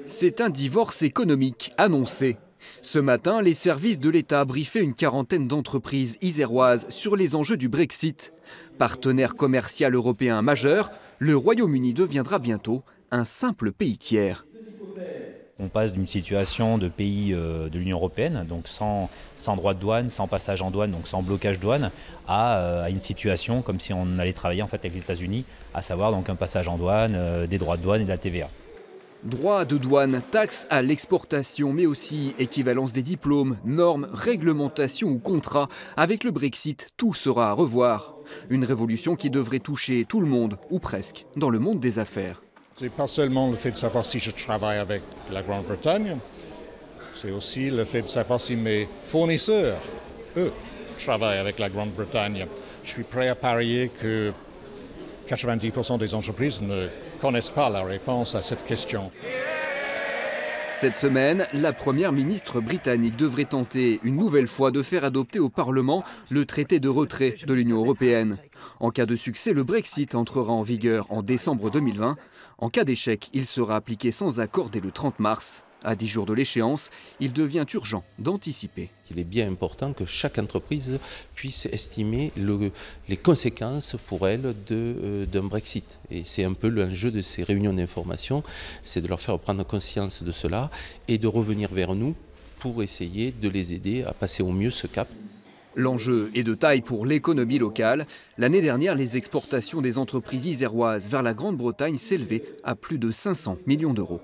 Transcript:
C'est un divorce économique annoncé. Ce matin, les services de l'État briefaient une quarantaine d'entreprises iséroises sur les enjeux du Brexit. Partenaire commercial européen majeur, le Royaume-Uni deviendra bientôt un simple pays tiers. On passe d'une situation de pays de l'Union européenne, donc sans droit de douane, sans passage en douane, donc sans blocage douane, à une situation comme si on allait travailler en fait avec les États-Unis, à savoir donc un passage en douane, des droits de douane et de la TVA. Droits de douane, taxes à l'exportation, mais aussi équivalence des diplômes, normes, réglementations ou contrats. Avec le Brexit, tout sera à revoir. Une révolution qui devrait toucher tout le monde, ou presque, dans le monde des affaires. C'est pas seulement le fait de savoir si je travaille avec la Grande-Bretagne, c'est aussi le fait de savoir si mes fournisseurs, eux, travaillent avec la Grande-Bretagne. Je suis prêt à parier que 90% des entreprises ne connaissent pas la réponse à cette question. Cette semaine, la première ministre britannique devrait tenter une nouvelle fois de faire adopter au Parlement le traité de retrait de l'Union européenne. En cas de succès, le Brexit entrera en vigueur en décembre 2020. En cas d'échec, il sera appliqué sans accord dès le 30 mars. À 10 jours de l'échéance, il devient urgent d'anticiper. Il est bien important que chaque entreprise puisse estimer les conséquences pour elle d'un Brexit. Et c'est un peu l'enjeu de ces réunions d'information, c'est de leur faire prendre conscience de cela et de revenir vers nous pour essayer de les aider à passer au mieux ce cap. L'enjeu est de taille pour l'économie locale. L'année dernière, les exportations des entreprises iséroises vers la Grande-Bretagne s'élevaient à plus de 500 millions d'euros.